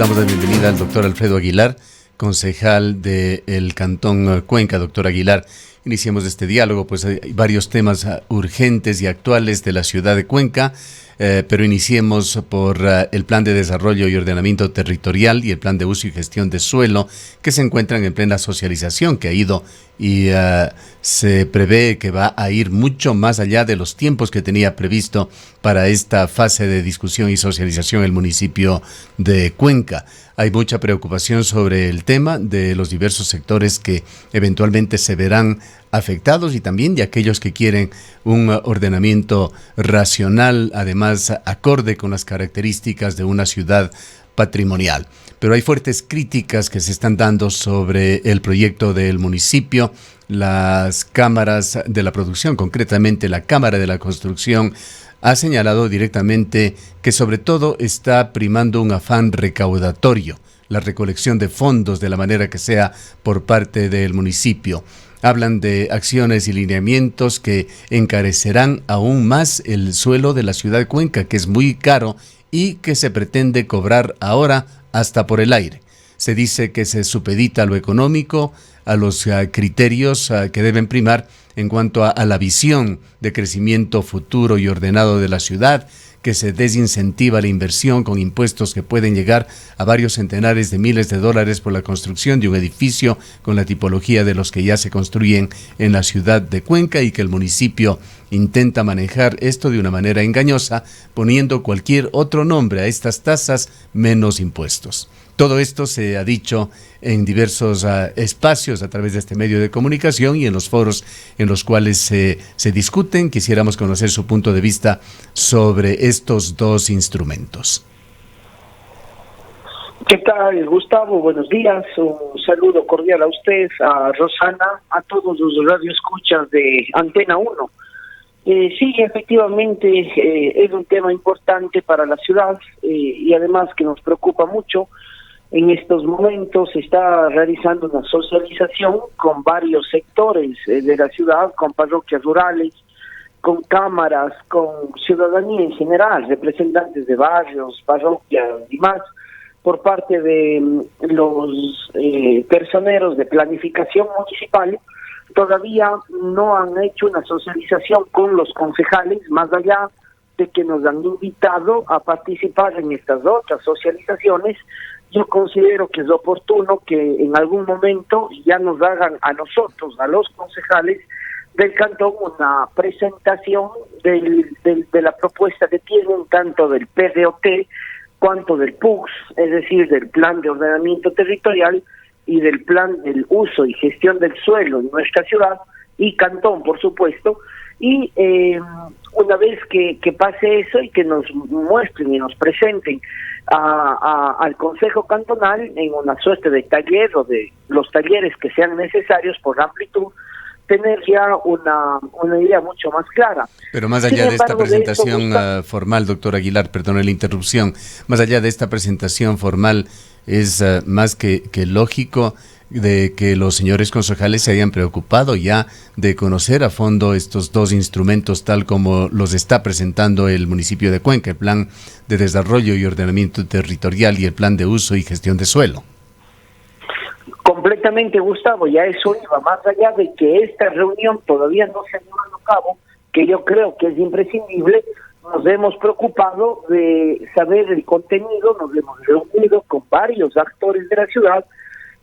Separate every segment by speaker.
Speaker 1: damos la bienvenida al doctor Alfredo Aguilar, concejal del Cantón Cuenca. Doctor Aguilar, iniciemos este diálogo, pues hay varios temas urgentes y actuales de la ciudad de Cuenca, pero iniciemos por el Plan de Desarrollo y Ordenamiento Territorial y el Plan de Uso y Gestión de Suelo, que se encuentran en plena socialización, que ha ido y se prevé que va a ir mucho más allá de los tiempos que tenía previsto para esta fase de discusión y socialización en el municipio de Cuenca. Hay mucha preocupación sobre el tema de los diversos sectores que eventualmente se verán afectados y también de aquellos que quieren un ordenamiento racional, además acorde con las características de una ciudad patrimonial. Pero hay fuertes críticas que se están dando sobre el proyecto del municipio. Las cámaras de la producción, concretamente la Cámara de la Construcción, ha señalado directamente que sobre todo está primando un afán recaudatorio, la recolección de fondos de la manera que sea por parte del municipio. Hablan de acciones y lineamientos que encarecerán aún más el suelo de la ciudad de Cuenca, que es muy caro y que se pretende cobrar ahora hasta por el aire. Se dice que se supedita a lo económico, a los criterios que deben primar en cuanto a la visión de crecimiento futuro y ordenado de la ciudad, que se desincentiva la inversión con impuestos que pueden llegar a varios centenares de miles de dólares por la construcción de un edificio con la tipología de los que ya se construyen en la ciudad de Cuenca, y que el municipio intenta manejar esto de una manera engañosa, poniendo cualquier otro nombre a estas tasas menos impuestos. Todo esto se ha dicho en diversos espacios a través de este medio de comunicación y en los foros en los cuales se discuten. Quisiéramos conocer su punto de vista sobre estos dos instrumentos.
Speaker 2: ¿Qué tal, Gustavo? Buenos días. Un saludo cordial a usted, a Rosana, a todos los radioescuchas de Antena 1. Sí, efectivamente, es un tema importante para la ciudad y además que nos preocupa mucho. En estos momentos se está realizando una socialización con varios sectores de la ciudad, con parroquias rurales, con cámaras, con ciudadanía en general, representantes de barrios, parroquias y más, por parte de los personeros de planificación municipal. Todavía no han hecho una socialización con los concejales, más allá de que nos han invitado a participar en estas otras socializaciones. Yo considero que es oportuno que en algún momento ya nos hagan a nosotros, a los concejales del cantón, una presentación de la propuesta que tienen, tanto del PDOT cuanto del PUGS, es decir, del Plan de Ordenamiento Territorial y del Plan del Uso y Gestión del Suelo en nuestra ciudad y cantón, por supuesto. Y una vez que pase eso y que nos muestren y nos presenten al Consejo Cantonal en una suerte de taller o de los talleres que sean necesarios por amplitud, tener ya una idea mucho más clara.
Speaker 1: Pero más allá de esta presentación formal, doctor Aguilar, perdone la interrupción, más allá de esta presentación formal, es más que lógico de que los señores concejales se hayan preocupado ya de conocer a fondo estos dos instrumentos tal como los está presentando el municipio de Cuenca, el Plan de Desarrollo y Ordenamiento Territorial y el Plan de Uso y Gestión de Suelo.
Speaker 2: Completamente, Gustavo, ya eso iba más allá de que esta reunión todavía no se ha llevado a cabo, que yo creo que es imprescindible. Nos hemos preocupado de saber el contenido, nos hemos reunido con varios actores de la ciudad,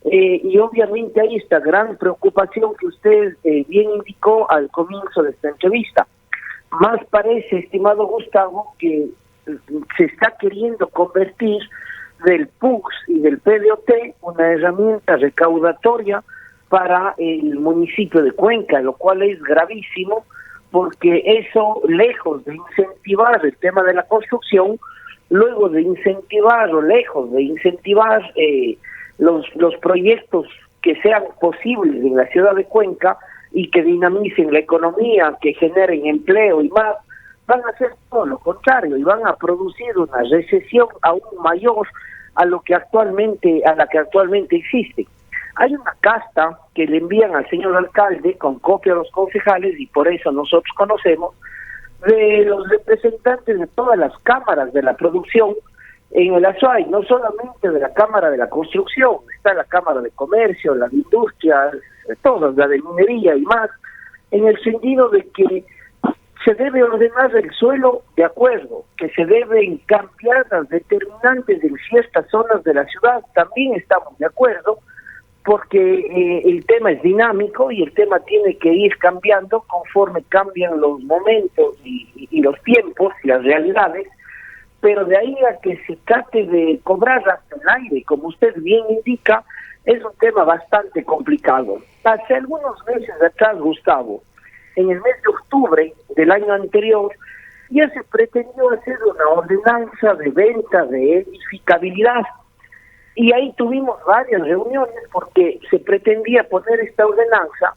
Speaker 2: y obviamente hay esta gran preocupación que usted bien indicó al comienzo de esta entrevista. Más parece, estimado Gustavo, que se está queriendo convertir del PUGS y del PDOT una herramienta recaudatoria para el municipio de Cuenca, lo cual es gravísimo, porque eso, lejos de incentivar el tema de la construcción, luego de incentivar o lejos de incentivar los proyectos que sean posibles en la ciudad de Cuenca y que dinamicen la economía, que generen empleo y más, van a hacer todo lo contrario y van a producir una recesión aún mayor a la que actualmente existe. Hay una carta que le envían al señor alcalde con copia a los concejales, y por eso nosotros conocemos, de los representantes de todas las cámaras de la producción, en el Azuay, no solamente de la Cámara de la Construcción, está la Cámara de Comercio, la de Industria, todas, la de Minería y más, en el sentido de que se debe ordenar el suelo de acuerdo, que se deben cambiar las determinantes en ciertas zonas de la ciudad, también estamos de acuerdo, porque el tema es dinámico y el tema tiene que ir cambiando conforme cambian los momentos y los tiempos y las realidades, pero de ahí a que se trate de cobrar hasta el aire, como usted bien indica, es un tema bastante complicado. Hace algunos meses atrás, Gustavo, en el mes de octubre del año anterior, ya se pretendió hacer una ordenanza de venta de edificabilidad. Y ahí tuvimos varias reuniones porque se pretendía poner esta ordenanza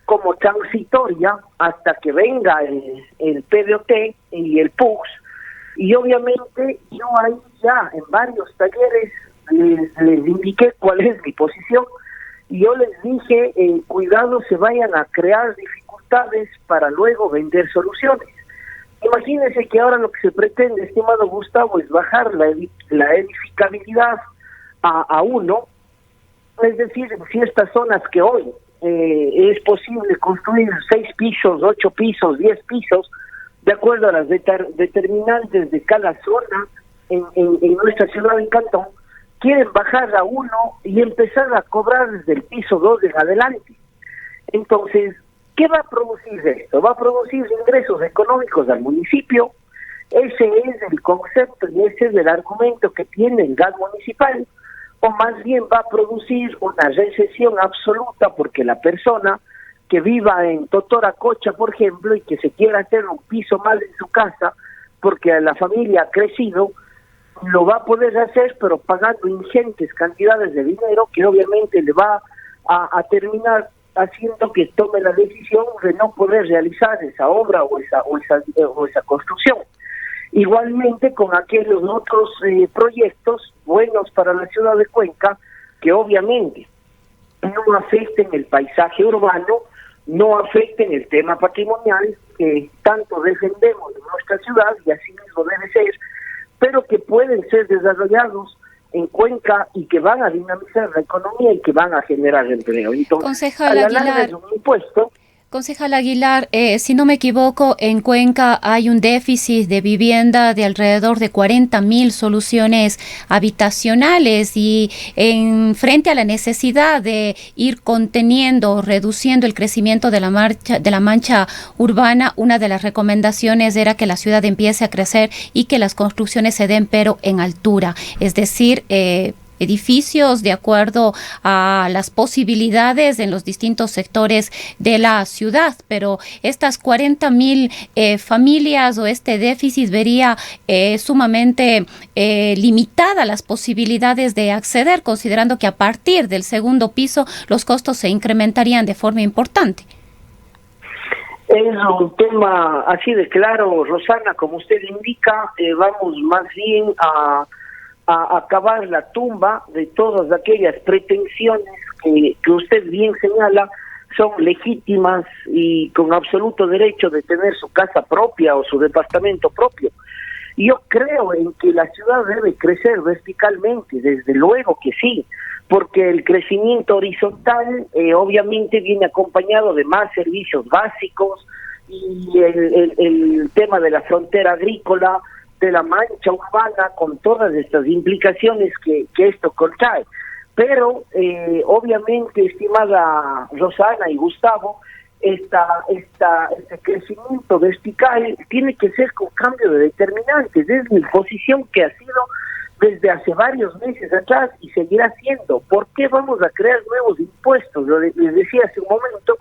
Speaker 2: como transitoria hasta que venga el PDOT y el PUX. Y obviamente yo ahí ya en varios talleres les indiqué cuál es mi posición y yo les dije, cuidado se vayan a crear dificultades para luego vender soluciones. Imagínense que ahora lo que se pretende, estimado Gustavo, es bajar la edificabilidad a 1, es decir, en ciertas zonas que hoy es posible construir 6 pisos, 8 pisos, 10 pisos, de acuerdo a las determinantes de cada zona en nuestra ciudad en Cantón, quieren bajar a 1 y empezar a cobrar desde el piso 2 en adelante. Entonces, ¿qué va a producir esto? Va a producir ingresos económicos al municipio. Ese es el concepto y ese es el argumento que tiene el gas municipal, o más bien va a producir una recesión absoluta porque la persona que viva en Totoracocha, por ejemplo, y que se quiera hacer un piso más en su casa porque la familia ha crecido, lo va a poder hacer, pero pagando ingentes cantidades de dinero que obviamente le va a terminar haciendo que tome la decisión de no poder realizar esa obra o esa construcción. Igualmente con aquellos otros proyectos buenos para la ciudad de Cuenca, que obviamente no afecten el paisaje urbano, no afecten el tema patrimonial que tanto defendemos en nuestra ciudad y así mismo debe ser, pero que pueden ser desarrollados en Cuenca y que van a dinamizar la economía y que van a generar empleo. Entonces,
Speaker 3: Concejal Aguilar,
Speaker 2: de un impuesto,
Speaker 3: Concejal Aguilar, si no me equivoco, en Cuenca hay un déficit de vivienda de alrededor de 40.000 soluciones habitacionales y frente a la necesidad de ir conteniendo, reduciendo el crecimiento de la mancha urbana, una de las recomendaciones era que la ciudad empiece a crecer y que las construcciones se den pero en altura, es decir, edificios de acuerdo a las posibilidades en los distintos sectores de la ciudad, pero estas 40.000 familias o este déficit vería sumamente limitada las posibilidades de acceder, considerando que a partir del segundo piso los costos se incrementarían de forma importante.
Speaker 2: Es un tema así de claro, Rosana, como usted indica, vamos más bien a acabar la tumba de todas aquellas pretensiones que usted bien señala son legítimas y con absoluto derecho de tener su casa propia o su departamento propio. Yo creo en que la ciudad debe crecer verticalmente, desde luego que sí, porque el crecimiento horizontal obviamente viene acompañado de más servicios básicos y el tema de la frontera agrícola, de la mancha urbana, con todas estas implicaciones que esto contrae. Pero obviamente, estimada Rosana y Gustavo, este crecimiento vertical tiene que ser con cambio de determinantes. Es mi posición que ha sido desde hace varios meses atrás y seguirá siendo. ¿Por qué vamos a crear nuevos impuestos? Les decía hace un momento,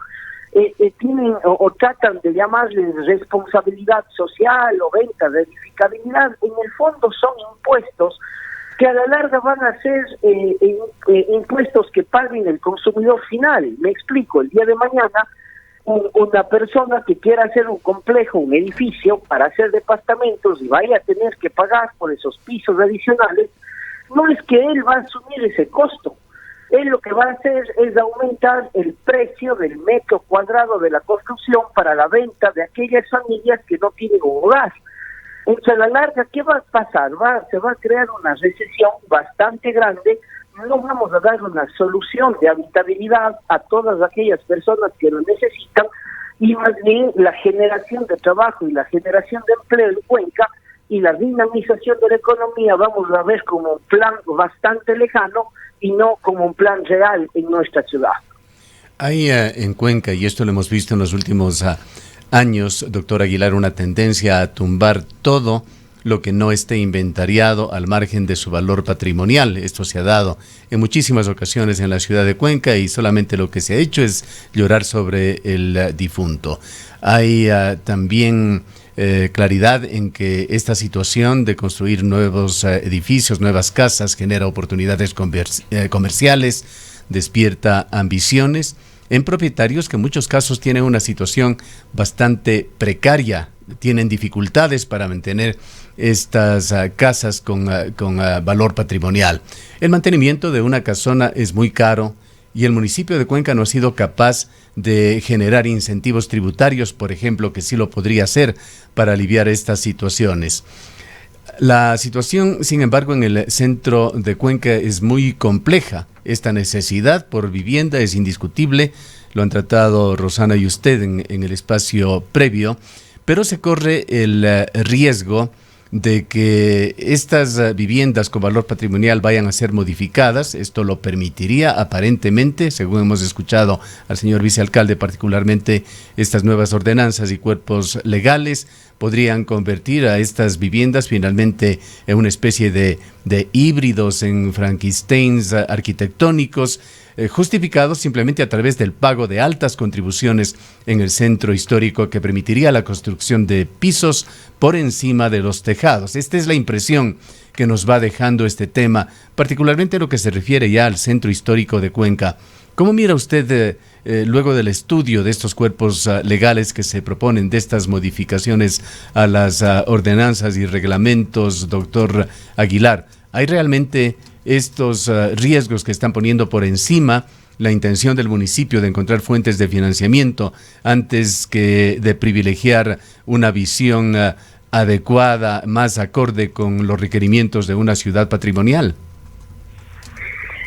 Speaker 2: tienen o tratan de llamarles responsabilidad social o venta de edificabilidad. En el fondo son impuestos que a la larga van a ser impuestos que paguen el consumidor final. Me explico, el día de mañana una persona que quiera hacer un complejo, un edificio para hacer departamentos y vaya a tener que pagar por esos pisos adicionales, no es que él va a asumir ese costo. Él lo que va a hacer es aumentar el precio del metro cuadrado de la construcción para la venta de aquellas familias que no tienen un hogar. Entonces, a la larga, ¿qué va a pasar? Se va a crear una recesión bastante grande. No vamos a dar una solución de habitabilidad a todas aquellas personas que lo necesitan, y más bien la generación de trabajo y la generación de empleo en Cuenca y la dinamización de la economía vamos a ver como un plan bastante lejano y no como un plan real en nuestra ciudad.
Speaker 1: Hay en Cuenca, y esto lo hemos visto en los últimos años, doctor Aguilar, una tendencia a tumbar todo lo que no esté inventariado al margen de su valor patrimonial. Esto se ha dado en muchísimas ocasiones en la ciudad de Cuenca y solamente lo que se ha hecho es llorar sobre el difunto. Hay también claridad en que esta situación de construir nuevos edificios, nuevas casas, genera oportunidades comerciales, despierta ambiciones en propietarios que en muchos casos tienen una situación bastante precaria, tienen dificultades para mantener estas casas con valor patrimonial. El mantenimiento de una casona es muy caro y el municipio de Cuenca no ha sido capaz de generar incentivos tributarios, por ejemplo, que sí lo podría hacer para aliviar estas situaciones. La situación, sin embargo, en el centro de Cuenca es muy compleja. Esta necesidad por vivienda es indiscutible, lo han tratado Rosana y usted en el espacio previo, pero se corre el riesgo de que estas viviendas con valor patrimonial vayan a ser modificadas. Esto lo permitiría aparentemente, según hemos escuchado al señor vicealcalde, particularmente estas nuevas ordenanzas y cuerpos legales podrían convertir a estas viviendas finalmente en una especie de híbridos, en Frankensteins arquitectónicos, justificados simplemente a través del pago de altas contribuciones en el centro histórico que permitiría la construcción de pisos por encima de los tejados. Esta es la impresión que nos va dejando este tema, particularmente en lo que se refiere ya al centro histórico de Cuenca. ¿Cómo mira usted, luego del estudio de estos cuerpos legales que se proponen, de estas modificaciones a las ordenanzas y reglamentos, doctor Aguilar? ¿Hay realmente estos riesgos que están poniendo por encima la intención del municipio de encontrar fuentes de financiamiento antes que de privilegiar una visión adecuada, más acorde con los requerimientos de una ciudad patrimonial?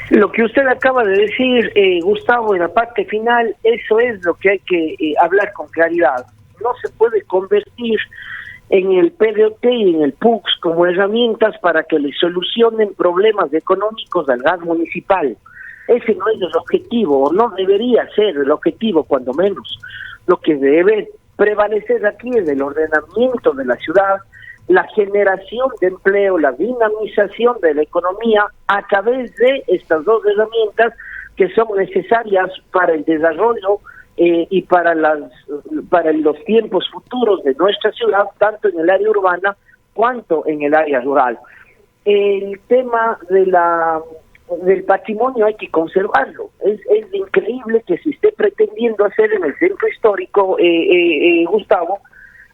Speaker 2: Lo que usted acaba de decir, Gustavo, en la parte final, eso es lo que hay que hablar con claridad. No se puede convertir en el PDOT y en el PUX como herramientas para que le solucionen problemas económicos al gas municipal. Ese no es el objetivo, o no debería ser el objetivo, cuando menos. Lo que debe prevalecer aquí es el ordenamiento de la ciudad, la generación de empleo, la dinamización de la economía a través de estas dos herramientas que son necesarias para el desarrollo y para los tiempos futuros de nuestra ciudad, tanto en el área urbana cuanto en el área rural. El tema del patrimonio hay que conservarlo. Es increíble que se esté pretendiendo hacer en el centro histórico, Gustavo,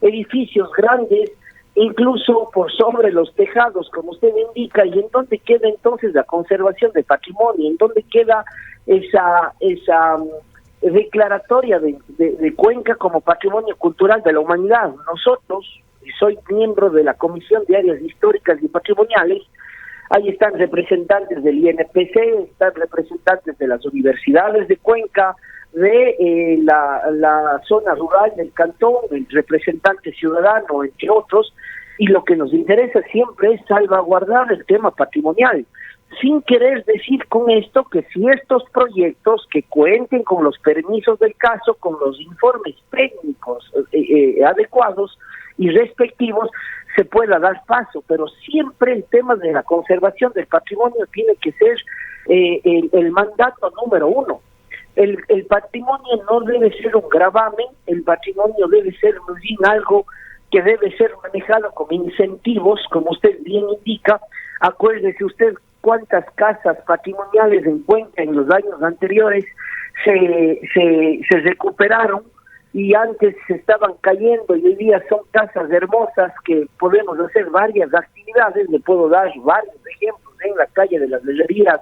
Speaker 2: edificios grandes, incluso por sobre los tejados, como usted indica. ¿Y en dónde queda entonces la conservación del patrimonio? ¿En dónde queda esa declaratoria de Cuenca como patrimonio cultural de la humanidad? Nosotros, y soy miembro de la Comisión de Áreas Históricas y Patrimoniales, ahí están representantes del INPC, están representantes de las universidades de Cuenca, de la zona rural del cantón, el representante ciudadano, entre otros, y lo que nos interesa siempre es salvaguardar el tema patrimonial, sin querer decir con esto que si estos proyectos que cuenten con los permisos del caso, con los informes técnicos adecuados y respectivos, se pueda dar paso, pero siempre el tema de la conservación del patrimonio tiene que ser el mandato número uno. El patrimonio no debe ser un gravamen, el patrimonio debe ser más bien algo que debe ser manejado con incentivos, como usted bien indica. Acuérdese usted cuántas casas patrimoniales en Cuenca en los años anteriores se recuperaron y antes se estaban cayendo, y hoy día son casas hermosas que podemos hacer varias actividades. Le puedo dar varios ejemplos en la calle de las Bellerías,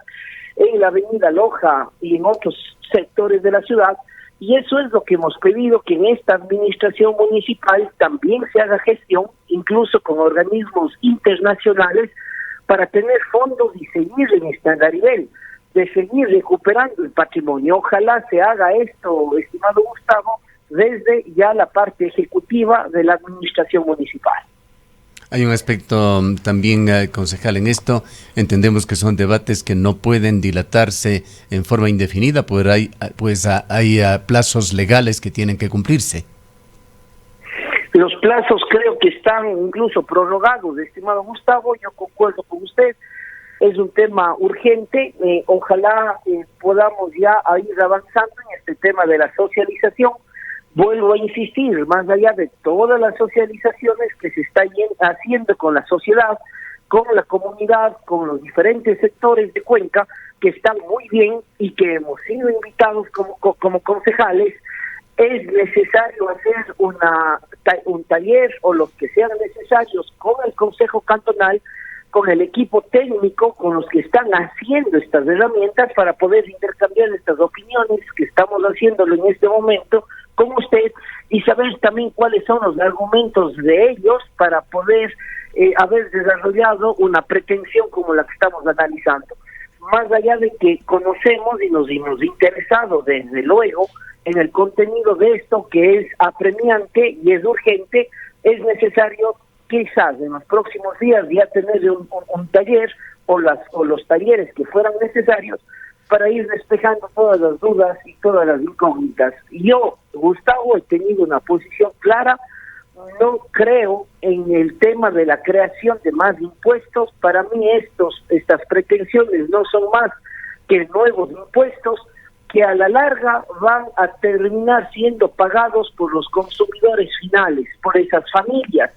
Speaker 2: en la avenida Loja y en otros sectores de la ciudad, Y eso es lo que hemos pedido, que en esta administración municipal también se haga gestión, incluso con organismos internacionales, para tener fondos y seguir en este nivel, de seguir recuperando el patrimonio. Ojalá se haga esto, estimado Gustavo, desde ya la parte ejecutiva de la administración municipal.
Speaker 1: Hay un aspecto también, concejal, en esto. Entendemos que son debates que no pueden dilatarse en forma indefinida, hay plazos legales que tienen que cumplirse.
Speaker 2: Los plazos creo que están incluso prorrogados, estimado Gustavo, yo concuerdo con usted, es un tema urgente, ojalá podamos ya ir avanzando en este tema de la socialización. Vuelvo a insistir, más allá de todas las socializaciones que se están haciendo con la sociedad, con la comunidad, con los diferentes sectores de Cuenca, que están muy bien y que hemos sido invitados como concejales, es necesario hacer un taller o los que sean necesarios con el Consejo Cantonal, con el equipo técnico, con los que están haciendo estas herramientas para poder intercambiar estas opiniones que estamos haciéndolo en este momento con usted y saber también cuáles son los argumentos de ellos para poder haber desarrollado una pretensión como la que estamos analizando. Más allá de que conocemos y nos hemos interesado desde luego en el contenido de esto que es apremiante y es urgente, es necesario quizás en los próximos días ya tener un taller o los talleres que fueran necesarios para ir despejando todas las dudas y todas las incógnitas. Yo, Gustavo, he tenido una posición clara, no creo en el tema de la creación de más impuestos. Para mí estas pretensiones no son más que nuevos impuestos que a la larga van a terminar siendo pagados por los consumidores finales, por esas familias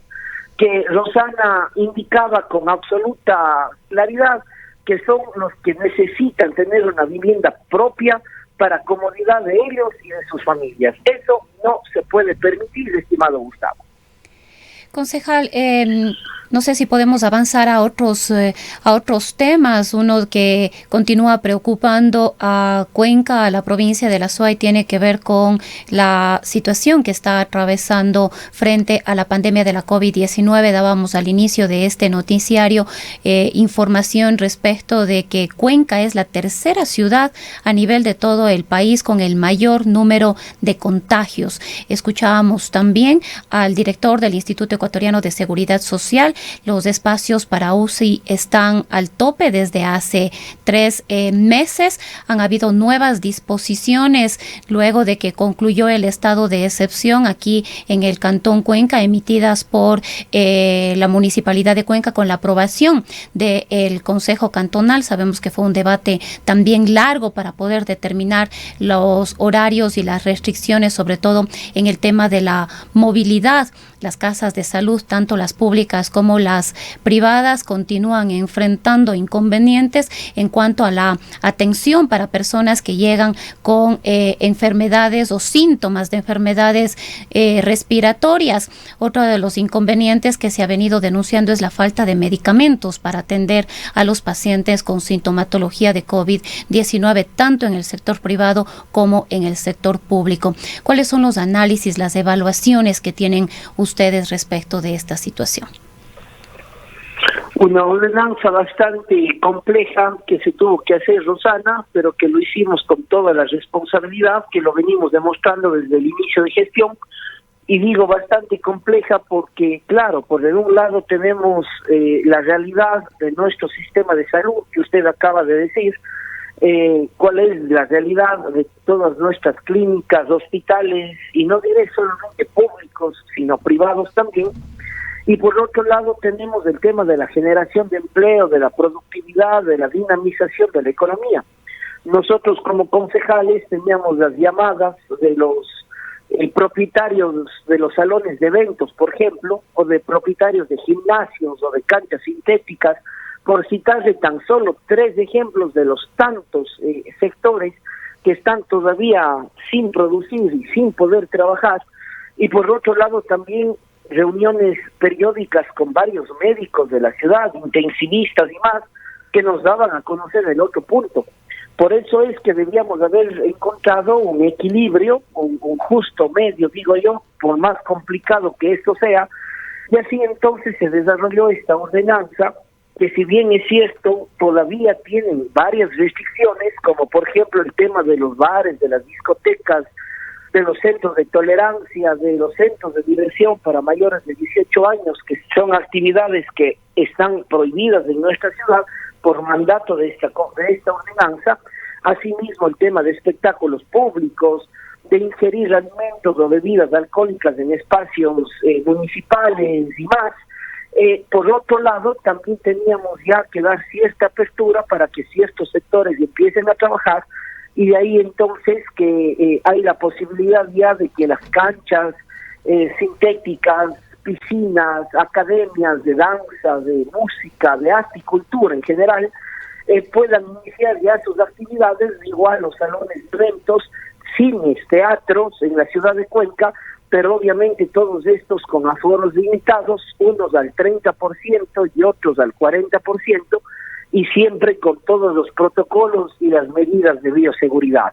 Speaker 2: que Rosana indicaba con absoluta claridad que son los que necesitan tener una vivienda propia para comodidad de ellos y de sus familias. Eso no se puede permitir, estimado Gustavo.
Speaker 3: Concejal, no sé si podemos avanzar a otros temas. Uno que continúa preocupando a Cuenca, a la provincia de la Suay, tiene que ver con la situación que está atravesando frente a la pandemia de la COVID-19. Dábamos al inicio de este noticiario información respecto de que Cuenca es la tercera ciudad a nivel de todo el país con el mayor número de contagios. Escuchábamos también al director del Instituto Ecuatoriano de Seguridad Social. Los espacios para UCI están al tope desde hace 3 meses. Han habido nuevas disposiciones luego de que concluyó el estado de excepción aquí en el Cantón Cuenca, emitidas por la Municipalidad de Cuenca con la aprobación del Consejo Cantonal. Sabemos que fue un debate también largo para poder determinar los horarios y las restricciones, sobre todo en el tema de la movilidad. Las casas de salud, tanto las públicas como las privadas, continúan enfrentando inconvenientes en cuanto a la atención para personas que llegan con enfermedades o síntomas de enfermedades respiratorias. Otro de los inconvenientes que se ha venido denunciando es la falta de medicamentos para atender a los pacientes con sintomatología de COVID-19, tanto en el sector privado como en el sector público. ¿Cuáles son los análisis, las evaluaciones que tienen ustedes respecto de esta situación?
Speaker 2: Una ordenanza bastante compleja que se tuvo que hacer, Rosana, pero que lo hicimos con toda la responsabilidad, que lo venimos demostrando desde el inicio de gestión. Y digo bastante compleja porque, claro, por un lado tenemos la realidad de nuestro sistema de salud, que usted acaba de decir, cuál es la realidad de todas nuestras clínicas, hospitales, y no diré solamente públicos, sino privados también. Y por otro lado tenemos el tema de la generación de empleo, de la productividad, de la dinamización de la economía. Nosotros como concejales teníamos las llamadas de los propietarios de los salones de eventos, por ejemplo, o de propietarios de gimnasios o de canchas sintéticas, por citarle tan solo 3 ejemplos de los tantos sectores que están todavía sin producir y sin poder trabajar. Y por otro lado también reuniones periódicas con varios médicos de la ciudad, intensivistas y más, que nos daban a conocer el otro punto. Por eso es que debíamos haber encontrado un equilibrio, un justo medio, digo yo, por más complicado que esto sea, y así entonces se desarrolló esta ordenanza, que si bien es cierto, todavía tienen varias restricciones, como por ejemplo el tema de los bares, de las discotecas, de los centros de tolerancia, de los centros de diversión para mayores de 18 años, que son actividades que están prohibidas en nuestra ciudad por mandato de esta ordenanza. Asimismo, el tema de espectáculos públicos, de ingerir alimentos o bebidas alcohólicas en espacios municipales y más. Por otro lado, también teníamos ya que dar cierta apertura para que ciertos sectores empiecen a trabajar, y de ahí entonces que hay la posibilidad ya de que las canchas sintéticas, piscinas, academias de danza, de música, de arte y cultura en general, puedan iniciar ya sus actividades, igual los salones de eventos, cines, teatros en la ciudad de Cuenca, pero obviamente todos estos con aforos limitados, unos al 30% y otros al 40%, y siempre con todos los protocolos y las medidas de bioseguridad.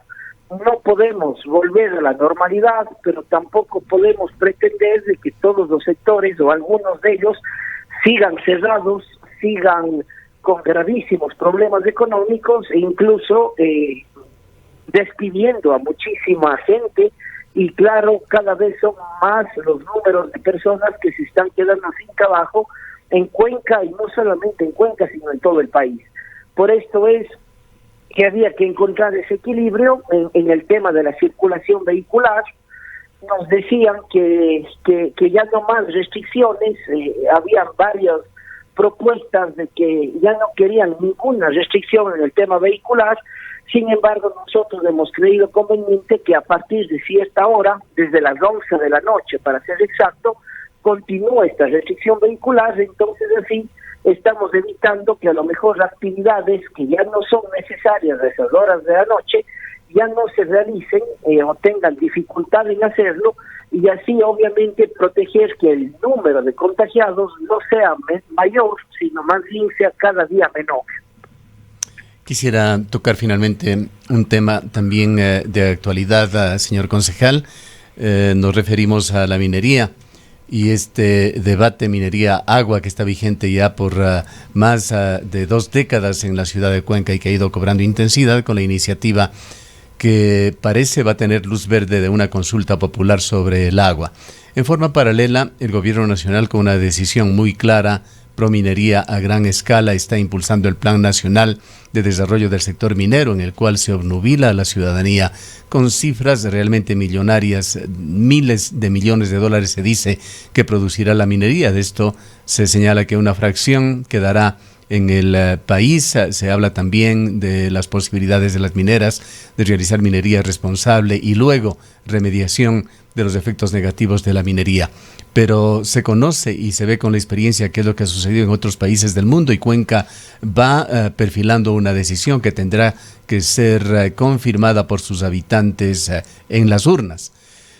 Speaker 2: No podemos volver a la normalidad, pero tampoco podemos pretender de que todos los sectores o algunos de ellos sigan cerrados, sigan con gravísimos problemas económicos e incluso despidiendo a muchísima gente, y claro, cada vez son más los números de personas que se están quedando sin trabajo en Cuenca, y no solamente en Cuenca, sino en todo el país. Por esto es que había que encontrar ese equilibrio en el tema de la circulación vehicular. Nos decían que ya no más restricciones, habían varias propuestas de que ya no querían ninguna restricción en el tema vehicular. Sin embargo, nosotros hemos creído conveniente que a partir de cierta hora, desde las 11 de la noche para ser exacto, continúa esta restricción vehicular. Entonces así estamos evitando que a lo mejor actividades que ya no son necesarias a esas horas de la noche ya no se realicen o tengan dificultad en hacerlo, y así obviamente proteger que el número de contagiados no sea mayor, sino más bien sea cada día menor.
Speaker 1: Quisiera tocar finalmente un tema también de actualidad, señor concejal. Nos referimos a la minería y este debate minería-agua que está vigente ya por más de 2 décadas en la ciudad de Cuenca y que ha ido cobrando intensidad con la iniciativa que parece va a tener luz verde de una consulta popular sobre el agua. En forma paralela, el gobierno nacional, con una decisión muy clara, Prominería a gran escala, está impulsando el Plan Nacional de Desarrollo del Sector Minero, en el cual se obnubila a la ciudadanía con cifras realmente millonarias. Miles de millones de dólares se dice que producirá la minería. De esto se señala que una fracción quedará en el país. Se habla también de las posibilidades de las mineras de realizar minería responsable y luego remediación de los efectos negativos de la minería. Pero se conoce y se ve con la experiencia qué es lo que ha sucedido en otros países del mundo, y Cuenca va perfilando una decisión que tendrá que ser confirmada por sus habitantes en las urnas.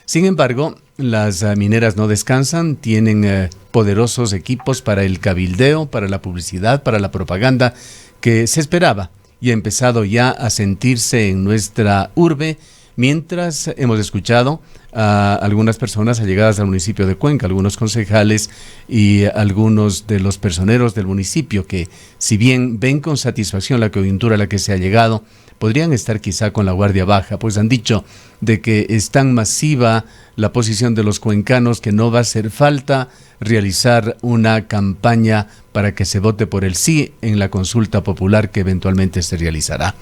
Speaker 1: Sin embargo, las mineras no descansan, tienen poderosos equipos para el cabildeo, para la publicidad, para la propaganda que se esperaba y ha empezado ya a sentirse en nuestra urbe, mientras hemos escuchado a algunas personas allegadas al municipio de Cuenca, algunos concejales y algunos de los personeros del municipio que, si bien ven con satisfacción la coyuntura a la que se ha llegado, podrían estar quizá con la guardia baja, pues han dicho de que es tan masiva la posición de los cuencanos que no va a hacer falta realizar una campaña para que se vote por el sí en la consulta popular que eventualmente se realizará.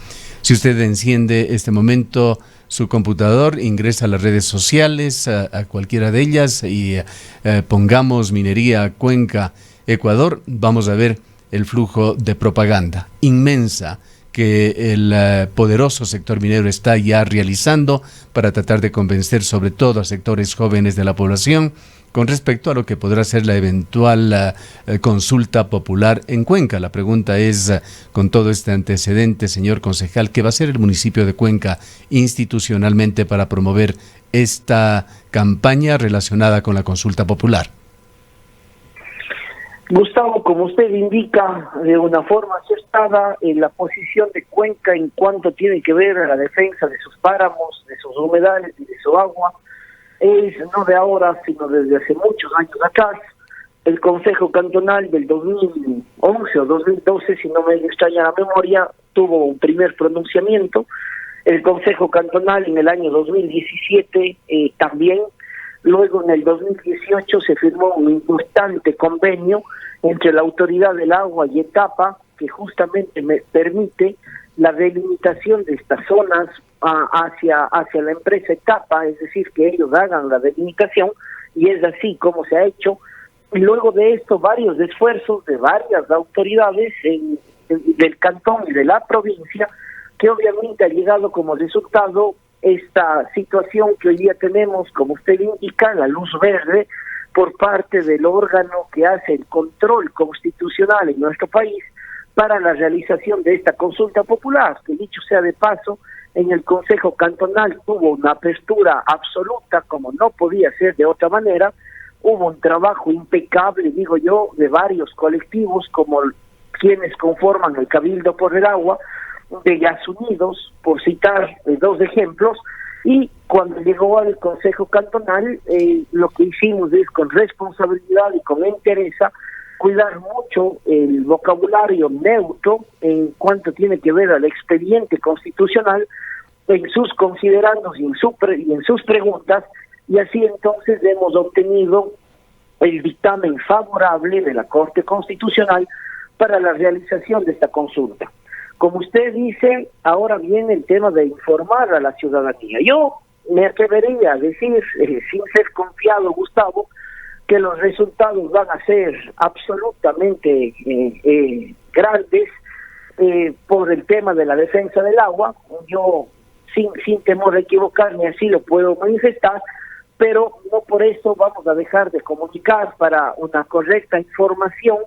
Speaker 1: Si usted enciende este momento su computador, ingresa a las redes sociales, a cualquiera de ellas, y pongamos Minería Cuenca Ecuador, vamos a ver el flujo de propaganda inmensa que el poderoso sector minero está ya realizando para tratar de convencer sobre todo a sectores jóvenes de la población con respecto a lo que podrá ser la eventual consulta popular en Cuenca. La pregunta es, con todo este antecedente, señor concejal, ¿qué va a hacer el municipio de Cuenca institucionalmente para promover esta campaña relacionada con la consulta popular?
Speaker 2: Gustavo, como usted indica de una forma acertada, la posición de Cuenca en cuanto tiene que ver a la defensa de sus páramos, de sus humedales y de su agua, es no de ahora, sino desde hace muchos años atrás. El Consejo Cantonal del 2011 o 2012, si no me extraña la memoria, tuvo un primer pronunciamiento. El Consejo Cantonal en el año 2017 también. Luego, en el 2018, se firmó un importante convenio entre la Autoridad del Agua y Etapa, que justamente me permite la delimitación de estas zonas hacia la empresa Etapa, es decir, que ellos hagan la delimitación, y es así como se ha hecho. Y luego de esto, varios esfuerzos de varias autoridades del cantón y de la provincia, que obviamente ha llegado como resultado esta situación que hoy día tenemos, como usted indica, la luz verde por parte del órgano que hace el control constitucional en nuestro país para la realización de esta consulta popular, que dicho sea de paso, en el Consejo Cantonal tuvo una apertura absoluta, como no podía ser de otra manera. Hubo un trabajo impecable, digo yo, de varios colectivos, como quienes conforman el Cabildo por el Agua, de Yas Unidos, por citar dos ejemplos, y cuando llegó al Consejo Cantonal, lo que hicimos es con responsabilidad y con entereza cuidar mucho el vocabulario neutro en cuanto tiene que ver al expediente constitucional, en sus considerandos y en sus preguntas, y así entonces hemos obtenido el dictamen favorable de la Corte Constitucional para la realización de esta consulta. Como usted dice, ahora viene el tema de informar a la ciudadanía. Yo me atrevería a decir, sin ser confiado, Gustavo, que los resultados van a ser absolutamente grandes por el tema de la defensa del agua. Yo, sin temor a equivocarme, así lo puedo manifestar, pero no por eso vamos a dejar de comunicar para una correcta información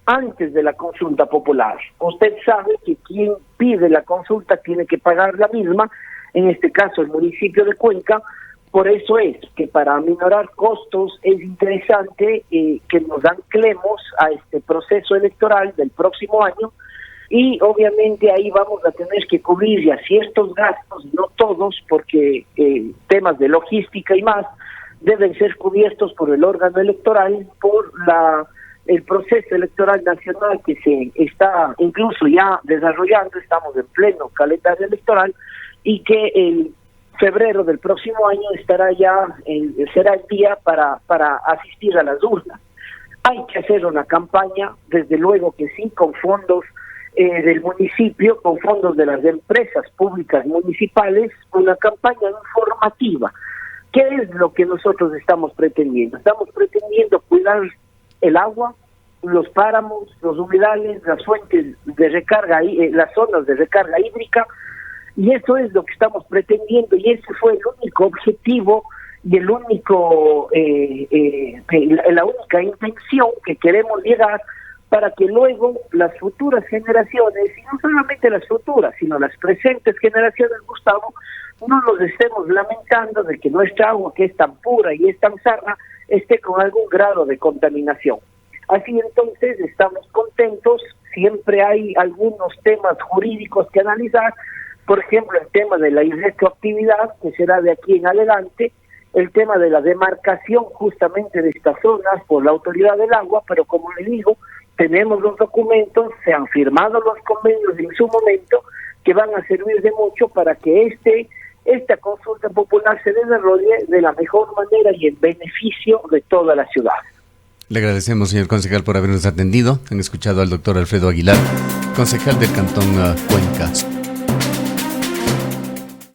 Speaker 2: antes de la consulta popular. Usted sabe que quien pide la consulta tiene que pagar la misma, en este caso el municipio de Cuenca. Por eso es que para aminorar costos es interesante que nos anclemos a este proceso electoral del próximo año, y obviamente ahí vamos a tener que cubrir ya ciertos gastos, no todos, porque temas de logística y más deben ser cubiertos por el órgano electoral, por el proceso electoral nacional que se está incluso ya desarrollando. Estamos en pleno calendario electoral, y que el febrero del próximo año será el día para asistir a las urnas. Hay que hacer una campaña, desde luego que sí, con fondos del municipio, con fondos de las empresas públicas municipales, una campaña informativa. ¿Qué es lo que nosotros estamos pretendiendo? Estamos pretendiendo cuidar el agua, los páramos, los humedales, las fuentes de recarga, las zonas de recarga hídrica, y eso es lo que estamos pretendiendo, y ese fue el único objetivo y la única intención que queremos llegar, para que luego las futuras generaciones, y no solamente las futuras, sino las presentes generaciones, Gustavo, no nos estemos lamentando de que nuestra agua, que es tan pura y es tan sana, esté con algún grado de contaminación. Así entonces estamos contentos. Siempre hay algunos temas jurídicos que analizar, por ejemplo el tema de la irretroactividad, que será de aquí en adelante, el tema de la demarcación justamente de estas zonas por la Autoridad del Agua, pero como le digo, tenemos los documentos, se han firmado los convenios en su momento, que van a servir de mucho para que esta consulta popular se desarrolle de la mejor manera y en beneficio de toda la ciudad.
Speaker 1: Le agradecemos, señor concejal, por habernos atendido. Han escuchado al doctor Alfredo Aguilar, concejal del Cantón Cuenca.